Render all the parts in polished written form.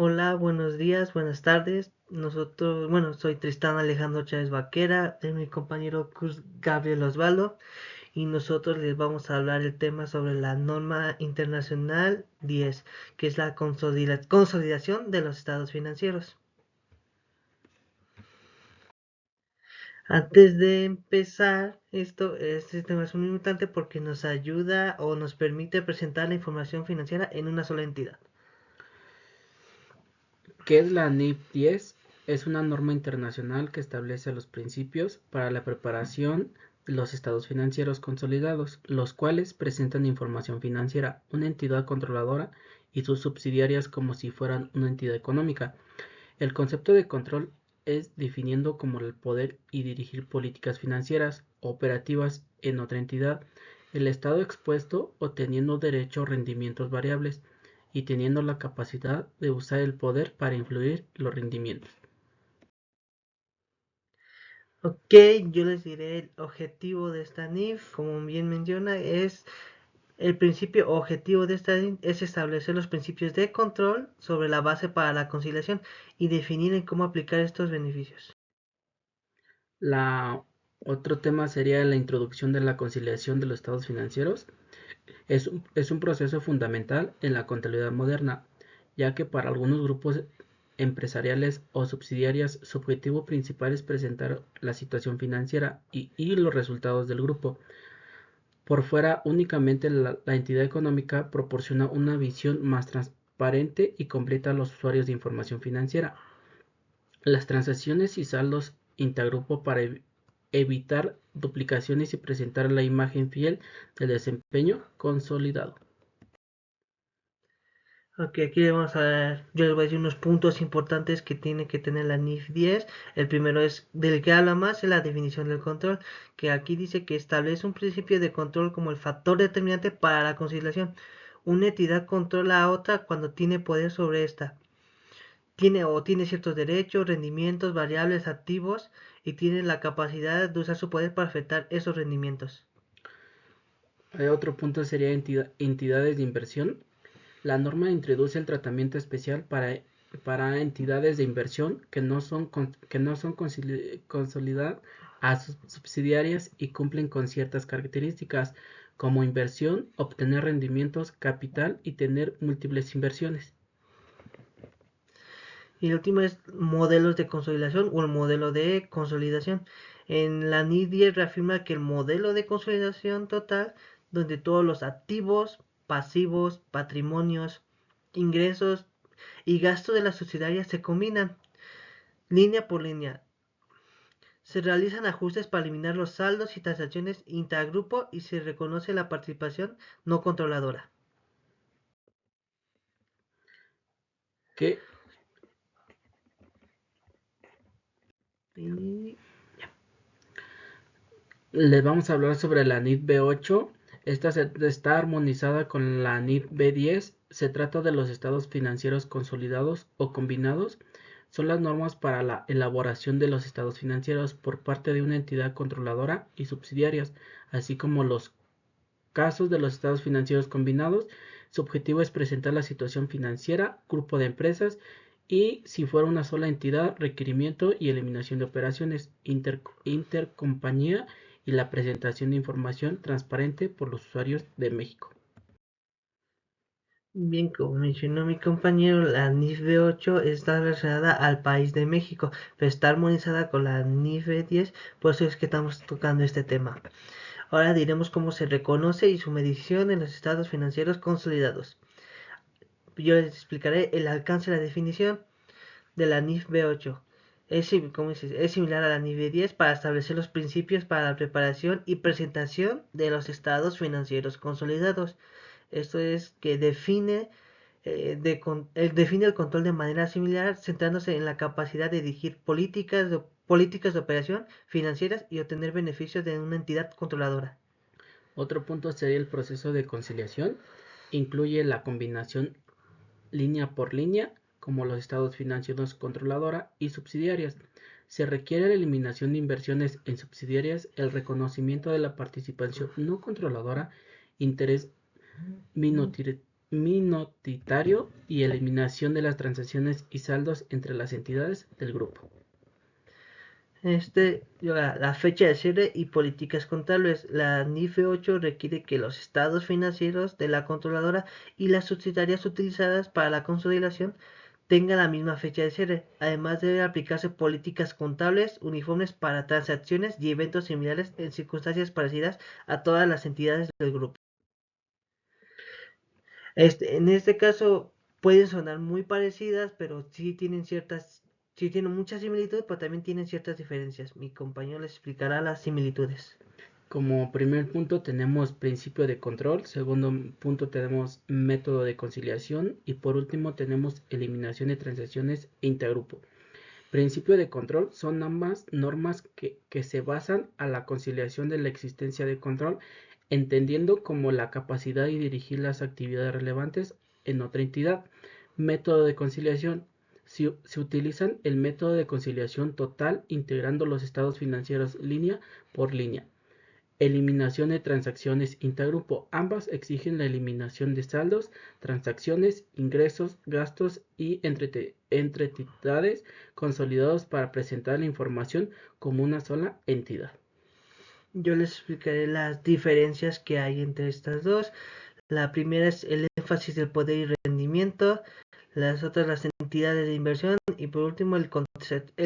Hola, buenos días, buenas tardes. Soy Tristán Alejandro Chávez Vaquera, de mi compañero Cruz Gabriel Osvaldo, y nosotros les vamos a hablar el tema sobre la norma internacional 10, que es la consolidación de los estados financieros. Antes de empezar este tema es muy importante porque nos ayuda o nos permite presentar la información financiera en una sola entidad. ¿Qué es la NIF 10? Es una norma internacional que establece los principios para la preparación de los estados financieros consolidados, los cuales presentan información financiera, una entidad controladora y sus subsidiarias como si fueran una entidad económica. El concepto de control es definiendo como el poder y dirigir políticas financieras operativas en otra entidad, el estado expuesto o teniendo derecho a rendimientos variables y teniendo la capacidad de usar el poder para influir los rendimientos. Ok, yo les diré el objetivo de esta NIF, como bien menciona, es el principio objetivo de esta NIF es establecer los principios de control sobre la base para la conciliación y definir en cómo aplicar estos beneficios. La otro tema sería la introducción de la conciliación de los estados financieros. Es un proceso fundamental en la contabilidad moderna, ya que para algunos grupos empresariales o subsidiarias su objetivo principal es presentar la situación financiera y los resultados del grupo. Por fuera, únicamente la entidad económica proporciona una visión más transparente y completa a los usuarios de información financiera. Las transacciones y saldos intergrupo para evitar duplicaciones y presentar la imagen fiel del desempeño consolidado. Ok, aquí vamos a ver, yo les voy a decir unos puntos importantes que tiene que tener la NIF 10. El primero es del que habla más, es la definición del control, que aquí dice que establece un principio de control como el factor determinante para la conciliación. Una entidad controla a otra cuando tiene poder sobre esta. Tiene ciertos derechos, rendimientos, variables, activos y tiene la capacidad de usar su poder para afectar esos rendimientos. Otro punto sería entidades de inversión. La norma introduce el tratamiento especial para entidades de inversión que no son consolidadas a sus subsidiarias y cumplen con ciertas características como inversión, obtener rendimientos, capital y tener múltiples inversiones. Y el último es modelos de consolidación o el modelo de consolidación. En la NID 10 reafirma que el modelo de consolidación total, donde todos los activos, pasivos, patrimonios, ingresos y gastos de la subsidiaria se combinan línea por línea. Se realizan ajustes para eliminar los saldos y transacciones intragrupo y se reconoce la participación no controladora. ¿Qué, Y Les vamos a hablar sobre la NIT B8. Esta está armonizada con la NIT B10. Se trata de los estados financieros consolidados o combinados. Son las normas para la elaboración de los estados financieros por parte de una entidad controladora y subsidiarias, así como los casos de los estados financieros combinados. Su objetivo es presentar la situación financiera, grupo de empresas y, si fuera una sola entidad, requerimiento y eliminación de operaciones, intercompañía y la presentación de información transparente por los usuarios de México. bien, como mencionó mi compañero, la NIF B8 está relacionada al país de México, pero está armonizada con la NIF B10, por eso es que estamos tocando este tema. Ahora diremos cómo se reconoce y su medición en los estados financieros consolidados. Yo les explicaré el alcance de la definición de la NIF B8. Es similar a la NIF B10 para establecer los principios para la preparación y presentación de los estados financieros consolidados. Esto es que define el control de manera similar, centrándose en la capacidad de dirigir políticas de operación financieras y obtener beneficios de una entidad controladora. Otro punto sería el proceso de conciliación. Incluye la combinación línea por línea, como los estados financieros controladora y subsidiarias. Se requiere la eliminación de inversiones en subsidiarias, el reconocimiento de la participación no controladora, interés minoritario y eliminación de las transacciones y saldos entre las entidades del grupo. La fecha de cierre y políticas contables. La NIFE 8 requiere que los estados financieros de la controladora y las subsidiarias utilizadas para la consolidación tengan la misma fecha de cierre. Además, deben aplicarse políticas contables uniformes para transacciones y eventos similares en circunstancias parecidas a todas las entidades del grupo. En este caso pueden sonar muy parecidas, pero sí tienen muchas similitudes, pero también tienen ciertas diferencias. Mi compañero les explicará las similitudes. Como primer punto tenemos principio de control, segundo punto tenemos método de conciliación y por último tenemos eliminación de transacciones intergrupo. Principio de control son ambas normas que se basan a la conciliación de la existencia de control, entendiendo como la capacidad de dirigir las actividades relevantes en otra entidad. Método de conciliación. Se utilizan el método de conciliación total integrando los estados financieros línea por línea. Eliminación de transacciones intergrupo. Ambas exigen la eliminación de saldos, transacciones, ingresos, gastos y entre entidades consolidados para presentar la información como una sola entidad. Yo les explicaré las diferencias que hay entre estas dos. La primera es el énfasis del poder y rendimiento, las otras las entidades de inversión y por último el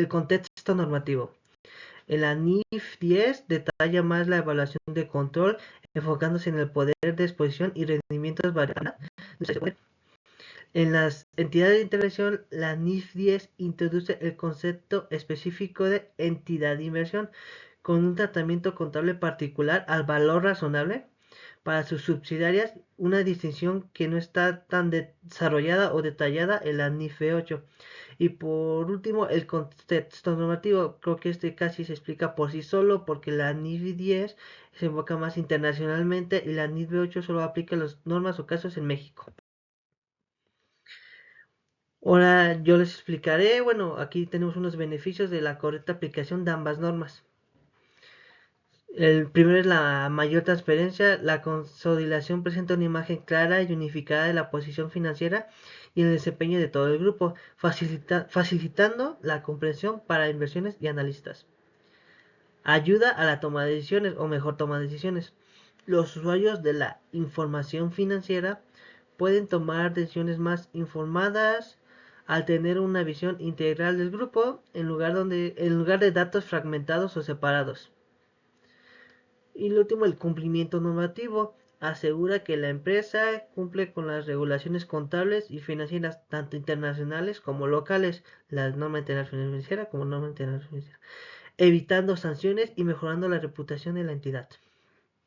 contexto normativo. En la NIF 10 detalla más la evaluación de control, enfocándose en el poder de exposición y rendimientos variables. En las entidades de intervención, la NIF 10 introduce el concepto específico de entidad de inversión, con un tratamiento contable particular al valor razonable para sus subsidiarias, una distinción que no está tan desarrollada o detallada en la NIFE 8. Y por último, el contexto normativo. Creo que este casi se explica por sí solo porque la NIFE 10 se enfoca más internacionalmente y la NIFE 8 solo aplica las normas o casos en México. Ahora yo les explicaré, bueno, aquí tenemos unos beneficios de la correcta aplicación de ambas normas. El primero es la mayor transparencia. La consolidación presenta una imagen clara y unificada de la posición financiera y el desempeño de todo el grupo, facilitando la comprensión para inversiones y analistas. Ayuda a la toma de decisiones, o mejor toma de decisiones. Los usuarios de la información financiera pueden tomar decisiones más informadas al tener una visión integral del grupo en lugar de datos fragmentados o separados. Y lo último, el cumplimiento normativo. Asegura que la empresa cumple con las regulaciones contables y financieras, tanto internacionales como locales, la norma internacional financiera como norma internacional financiera, evitando sanciones y mejorando la reputación de la entidad.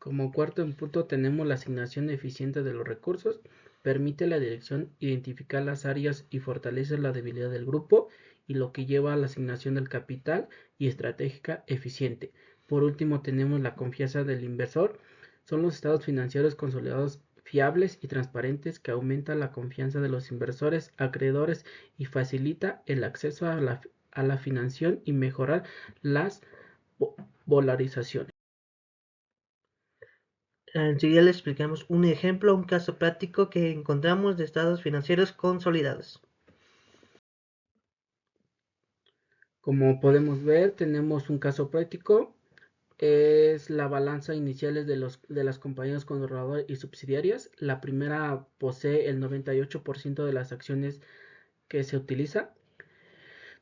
Como cuarto punto tenemos la asignación eficiente de los recursos. Permite la dirección identificar las áreas y fortalece la debilidad del grupo y lo que lleva a la asignación del capital y estratégica eficiente. Por último tenemos la confianza del inversor. Son los estados financieros consolidados fiables y transparentes que aumentan la confianza de los inversores, acreedores y facilita el acceso a la financiación y mejorar las valorizaciones. Enseguida les explicamos un ejemplo, un caso práctico que encontramos de estados financieros consolidados. Como podemos ver, tenemos un caso práctico. Es la balanza iniciales de las compañías controladoras y subsidiarias. La primera posee el 98% de las acciones que se utiliza.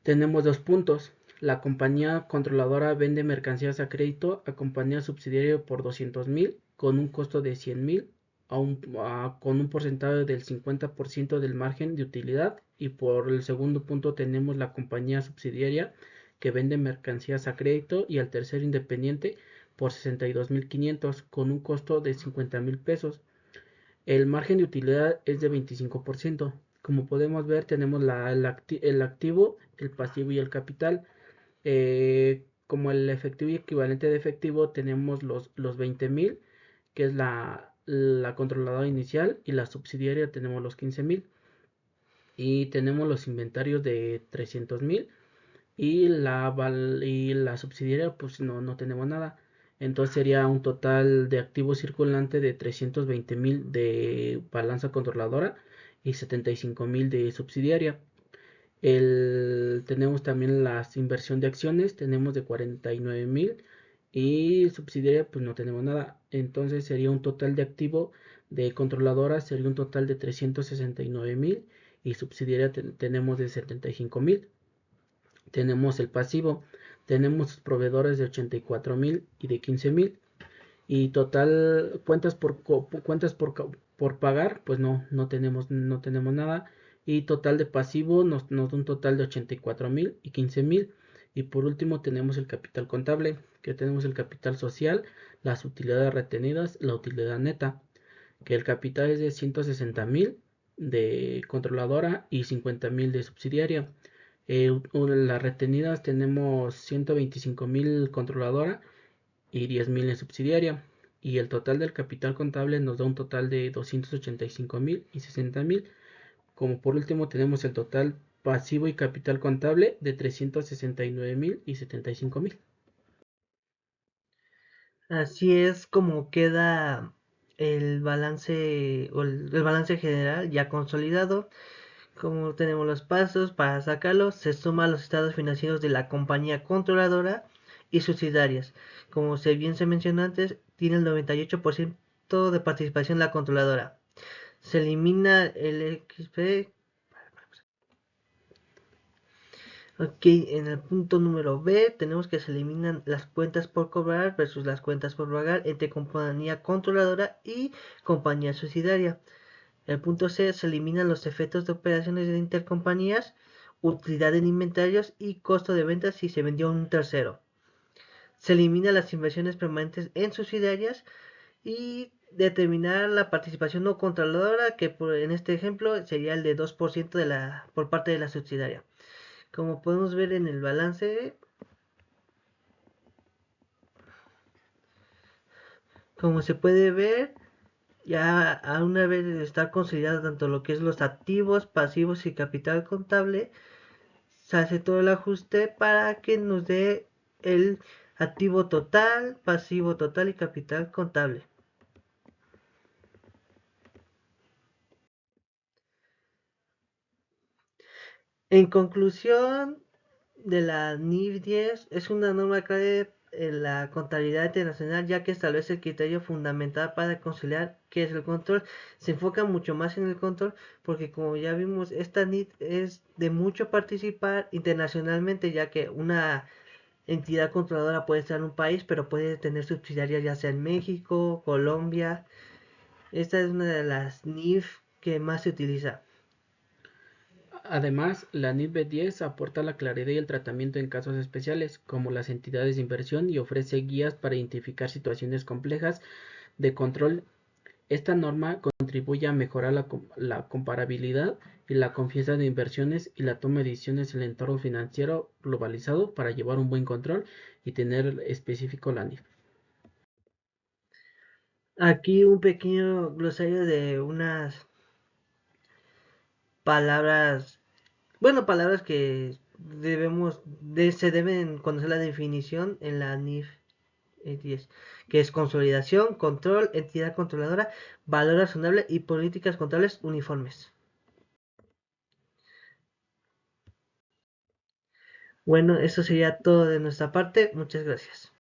Tenemos dos puntos. La compañía controladora vende mercancías a crédito a compañía subsidiaria por 200,000 con un costo de 100,000 con un porcentaje del 50% del margen de utilidad. Y por el segundo punto tenemos la compañía subsidiaria que vende mercancías a crédito y al tercero independiente por 62,500 con un costo de 50,000 pesos. El margen de utilidad es de 25%. Como podemos ver, tenemos el activo, el pasivo y el capital. Como el efectivo y equivalente de efectivo, tenemos los 20,000, que es la controladora inicial, y la subsidiaria tenemos los 15,000. Y tenemos los inventarios de 300,000 y la subsidiaria pues no tenemos nada. Entonces sería un total de activo circulante de 320,000 de balanza controladora y 75,000 de subsidiaria. Tenemos también la inversión de acciones, tenemos de 49,000 y subsidiaria pues no tenemos nada. Entonces sería un total de activo de controladora, sería un total de 369,000 y subsidiaria tenemos de 75,000. Tenemos el pasivo, tenemos proveedores de 84,000 y de 15,000. Y total cuentas por pagar, pues no tenemos nada. Y total de pasivo nos da un total de 84,000 y 15,000. Y por último tenemos el capital contable, que tenemos el capital social, las utilidades retenidas, la utilidad neta, que el capital es de 160,000 de controladora y 50,000 de subsidiaria. Las retenidas tenemos 125,000 controladora y 10,000 en subsidiaria. Y el total del capital contable nos da un total de 285,000 y 60,000. Como por último tenemos el total pasivo y capital contable de 369,000 y 75,000. Así es como queda el balance o el balance general ya consolidado. Como tenemos los pasos para sacarlo, se suman los estados financieros de la compañía controladora y subsidiarias. Como bien se mencionó antes, tiene el 98% de participación en la controladora. Se elimina el XP. Ok, en el punto número B tenemos que se eliminan las cuentas por cobrar versus las cuentas por pagar entre compañía controladora y compañía subsidiaria. El punto C se eliminan los efectos de operaciones de intercompañías, utilidad en inventarios y costo de ventas si se vendió a un tercero. Se eliminan las inversiones permanentes en subsidiarias y determinar la participación no controladora, que en este ejemplo sería el de 2% por parte de la subsidiaria. Como podemos ver en el balance, como se puede ver, ya a una vez de estar considerado tanto lo que es los activos, pasivos y capital contable, se hace todo el ajuste para que nos dé el activo total, pasivo total y capital contable. En conclusión, de la NIF 10 es una norma clave en la contabilidad internacional, ya que establece el criterio fundamental para conciliar qué es el control. Se enfoca mucho más en el control porque, como ya vimos, esta NIF es de mucho participar internacionalmente, ya que una entidad controladora puede estar en un país, pero puede tener subsidiarias ya sea en México, Colombia. Esta es una de las NIF que más se utiliza. Además, la NIF 10 aporta la claridad y el tratamiento en casos especiales, como las entidades de inversión, y ofrece guías para identificar situaciones complejas de control. Esta norma contribuye a mejorar la comparabilidad y la confianza de inversiones y la toma de decisiones en el entorno financiero globalizado para llevar un buen control y tener específico la NIF. Aquí un pequeño glosario de unas palabras, bueno, palabras que se deben conocer la definición en la NIF 10, que es consolidación, control, entidad controladora, valor razonable y políticas contables uniformes. Bueno, eso sería todo de nuestra parte. Muchas gracias.